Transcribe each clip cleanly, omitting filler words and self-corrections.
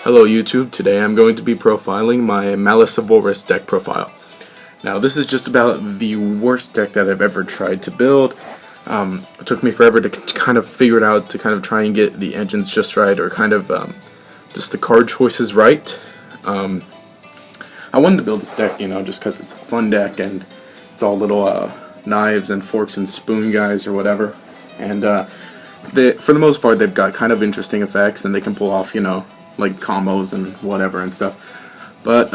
Hello YouTube, today I'm going to be profiling my Malicevorous deck profile. Now this is just about the worst deck that I've ever tried to build. It took me forever to kind of figure it out, to kind of try and get the engines just right, or kind of just the card choices right. I wanted to build this deck, just because it's a fun deck and it's all little knives and forks and spoon guys or whatever. And for the most part they've got kind of interesting effects and they can pull off, like combos and whatever and stuff. But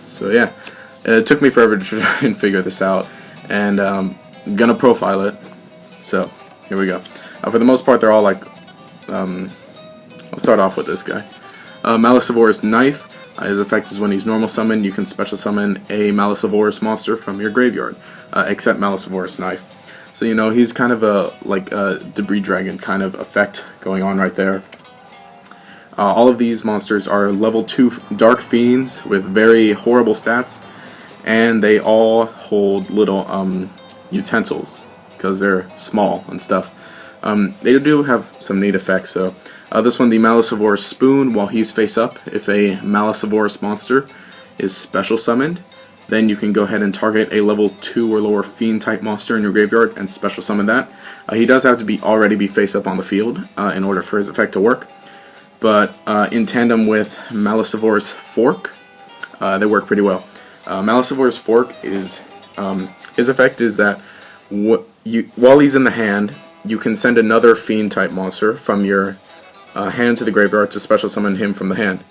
so yeah, it took me forever to try and figure this out, and I'm gonna profile it. So here we go. For the most part they're all like, I'll start off with this guy. Malicevorous Knife. His effect is when he's normal summoned, you can special summon a Malicevorous monster from your graveyard, except Malicevorous Knife. So he's kind of a debris dragon kind of effect going on right there. All of these monsters are level 2 Dark Fiends with very horrible stats, and they all hold little utensils because they're small and stuff. They do have some neat effects. So this one, the Malicevorous Spoon, while he's face up, if a Malicevorous monster is special summoned, then you can go ahead and target a level 2 or lower Fiend type monster in your graveyard and special summon that. He does have to already be face up on the field in order for his effect to work. But in tandem with Malicevorous Fork, they work pretty well. Malicevorous Fork is his effect is that while he's in the hand, you can send another Fiend type monster from your hand to the graveyard to special summon him from the hand.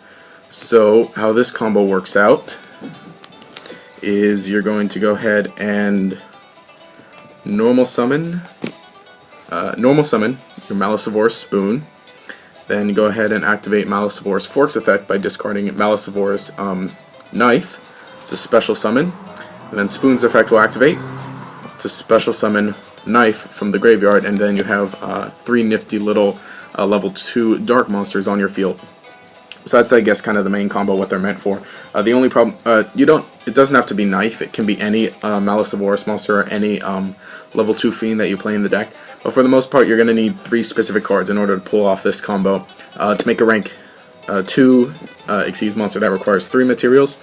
So how this combo works out is you're going to go ahead and normal summon your Malicevorous Spoon. Then go ahead and activate Malicevorous Fork's effect by discarding Malicevorous Knife to special summon. And then Spoon's effect will activate to special summon Knife from the graveyard, and then you have 3 nifty little level 2 dark monsters on your field. So that's, I guess, kind of the main combo, what they're meant for. The only problem, it doesn't have to be Knife, it can be any Malicevorous monster or any level 2 Fiend that you play in the deck. But for the most part, you're going to need 3 specific cards in order to pull off this combo. To make a rank 2 Xyz monster that requires 3 materials,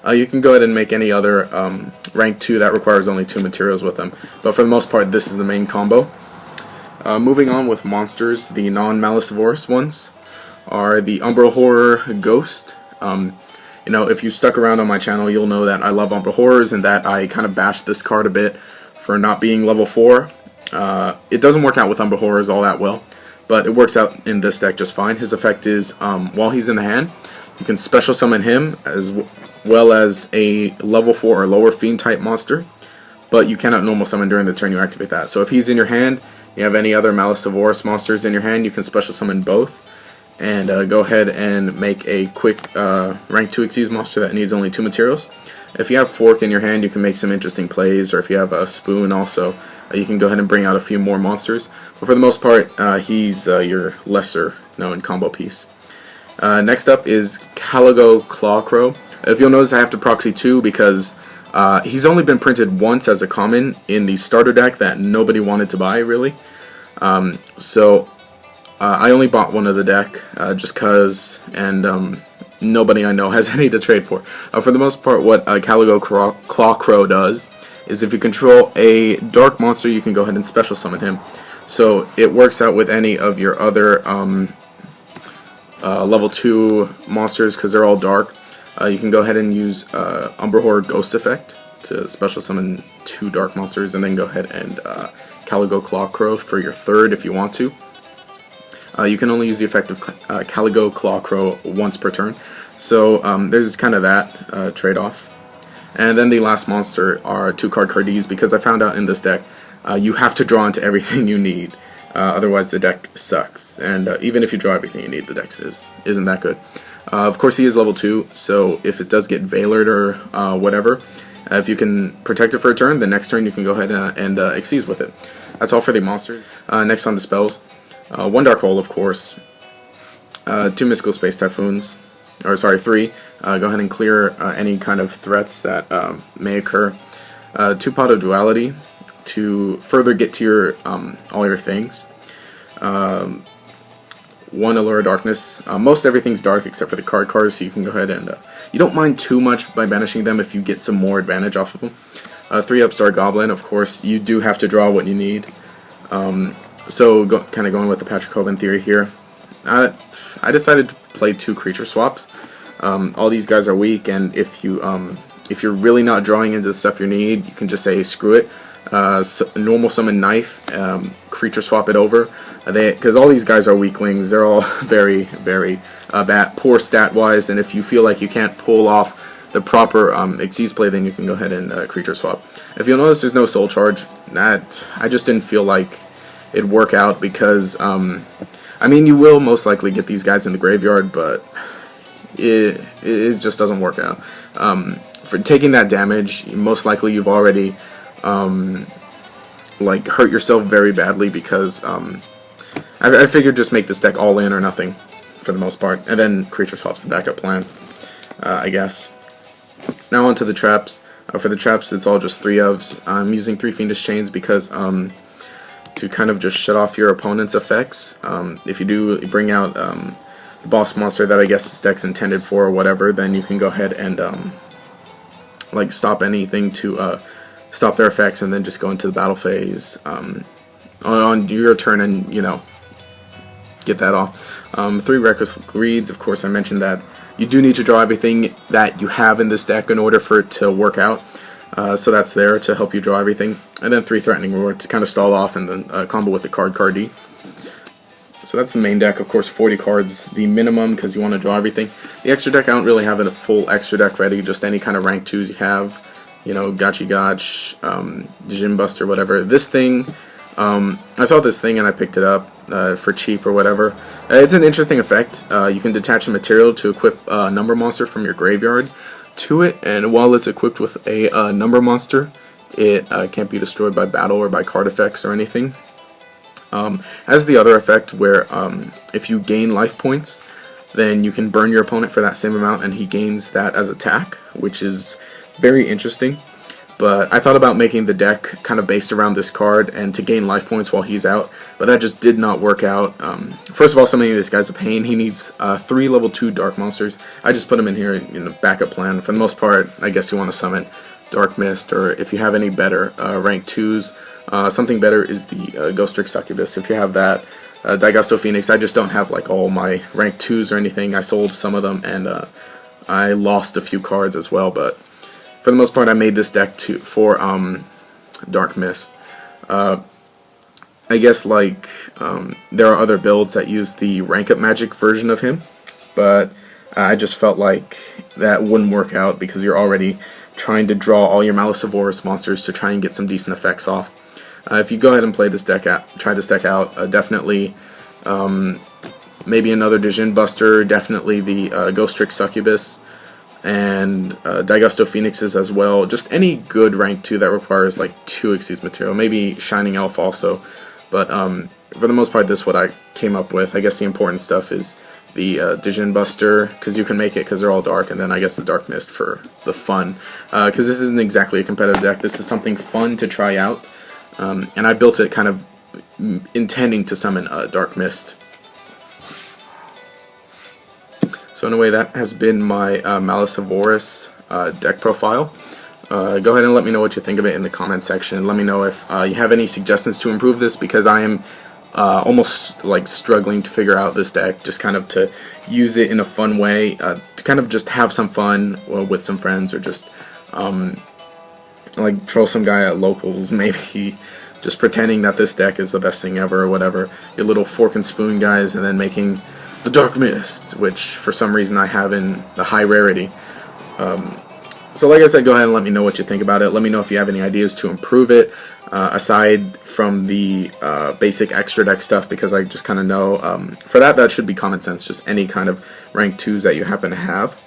you can go ahead and make any other rank 2 that requires only 2 materials with them. But for the most part, this is the main combo. Moving on with monsters, the non-Malicevorous ones are the Umbral Horror Ghost. If you stuck around on my channel, you'll know that I love Umbral Horrors and that I kind of bashed this card a bit for not being level 4. It doesn't work out with Umbral Horrors all that well, but it works out in this deck just fine. His effect is, while he's in the hand, you can special summon him as well as a level 4 or lower Fiend type monster, but you cannot normal summon during the turn you activate that. So if he's in your hand, you have any other Malicevorous monsters in your hand, you can special summon both, and go ahead and make a quick rank 2 Xyz monster that needs only 2 materials. If you have Fork in your hand, you can make some interesting plays, or if you have a Spoon also, you can go ahead and bring out a few more monsters. But for the most part, he's your lesser known combo piece. Next up is Caligo Clawcrow. If you'll notice, I have to proxy 2 because he's only been printed once as a common in the starter deck that nobody wanted to buy, really. So I only bought one of the deck just because, and nobody I know has any to trade for. For the most part, what Caligo Clawcrow does is if you control a dark monster, you can go ahead and special summon him. So it works out with any of your other level 2 monsters because they're all dark. You can go ahead and use Umbral Horror Ghost effect to special summon 2 dark monsters, and then go ahead and Caligo Clawcrow for your 3rd if you want to. You can only use the effect of Caligo Clawcrow once per turn. So there's kind of that trade-off. And then the last monster are 2 card Cardees, because I found out in this deck you have to draw into everything you need. Otherwise the deck sucks. And even if you draw everything you need, the deck isn't that good. Of course he is level 2, so if it does get Veilered or whatever, if you can protect it for a turn, the next turn you can go ahead and Xyz with it. That's all for the monsters. Next on the spells. 1 Dark Hole, of course. 2 Mystical Space Typhoons. Or sorry, 3. Go ahead and clear any kind of threats that may occur. 2 Pot of Duality to further get to your all your things. 1 Allure of Darkness. Most everything's dark except for the card cards, so you can go ahead and you don't mind too much by banishing them if you get some more advantage off of them. 3 Upstart Goblin, of course, you do have to draw what you need. So kind of going with the Patrick Hoban theory here, I decided to play 2 creature swaps. All these guys are weak, and if you're really not drawing into the stuff you need, you can just say screw it. Normal summon Knife, creature swap it over. Because all these guys are weaklings, they're all very, very poor stat-wise, and if you feel like you can't pull off the proper Xyz play, then you can go ahead and creature swap. If you'll notice, there's no soul charge. I just didn't feel like it'd work out because, I mean, you will most likely get these guys in the graveyard, but it just doesn't work out. For taking that damage, most likely you've already like hurt yourself very badly because I figured just make this deck all in or nothing for the most part, and then creature swap's the backup plan, I guess. Now onto the traps. For the traps, it's all just 3 ofs. I'm using 3 Fiendish Chains because to kind of just shut off your opponent's effects. If you do bring out the boss monster that I guess this deck's intended for or whatever, then you can go ahead and like stop anything to stop their effects, and then just go into the battle phase on your turn and, you know, get that off. 3 Reckless Greeds, of course I mentioned that you do need to draw everything that you have in this deck in order for it to work out. So that's there to help you draw everything. And then 3 Threatening Roar to kind of stall off and then combo with the card D. So that's the main deck, of course 40 cards, the minimum because you want to draw everything. The extra deck, I don't really have a full extra deck ready, just any kind of rank 2s you have. You know, Gotchi Gotch, Djinn Buster, whatever. This thing, I saw this thing and I picked it up for cheap or whatever. It's an interesting effect. You can detach a material to equip a number monster from your graveyard to it, and while it's equipped with a number monster, it can't be destroyed by battle or by card effects or anything. Has the other effect where if you gain life points, then you can burn your opponent for that same amount and he gains that as attack, which is very interesting. But I thought about making the deck kind of based around this card and to gain life points while he's out, but that just did not work out. First of all, summoning this guy's a pain. He needs 3 level 2 dark monsters. I just put him in here in a backup plan. For the most part, I guess you want to summon Dark Mist, or if you have any better rank 2s, something better is the Ghost Trick Succubus. If you have that, Daigusto Phoenix, I just don't have like all my rank 2s or anything. I sold some of them and I lost a few cards as well, but for the most part, I made this deck for Dark Mist. I guess like there are other builds that use the rank up magic version of him, but I just felt like that wouldn't work out because you're already trying to draw all your Malicevorous monsters to try and get some decent effects off. If you go ahead and play this deck out, try this deck out, definitely maybe another Djinn Buster, definitely the Ghost Trick Succubus, and Daigusto Phoenixes as well. Just any good rank 2 that requires like 2 Xyz material. Maybe Shining Elf also. But for the most part, this is what I came up with. I guess the important stuff is the Djinn Buster, because you can make it because they're all dark, and then I guess the Dark Mist for the fun. Because this isn't exactly a competitive deck. This is something fun to try out. And I built it kind of intending to summon Dark Mist. So in a way, that has been my Malicevorous deck profile. Go ahead and let me know what you think of it in the comment section. Let me know if you have any suggestions to improve this, because I am almost like struggling to figure out this deck, just kind of to use it in a fun way, to kind of just have some fun with some friends, or just like troll some guy at locals, maybe just pretending that this deck is the best thing ever or whatever. Your little fork and spoon guys, and then making the Dark Mist, which for some reason I have in the high rarity. So like I said, go ahead and let me know what you think about it. Let me know if you have any ideas to improve it, aside from the basic extra deck stuff, because I just kind of know, for that should be common sense, just any kind of rank 2s that you happen to have.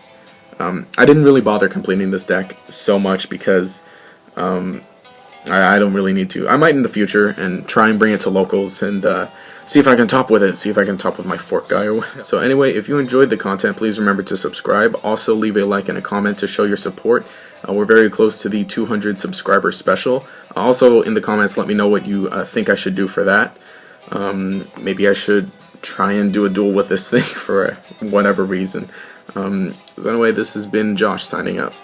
I didn't really bother completing this deck so much because I don't really need to. I might in the future and try and bring it to locals and see if I can top with it, see if I can top with my fork guy or whatever. So anyway, if you enjoyed the content, please remember to subscribe. Also leave a like and a comment to show your support. We're very close to the 200 subscriber special. Also in the comments, let me know what you think I should do for that. Maybe I should try and do a duel with this thing for whatever reason. Anyway, this has been Josh signing out.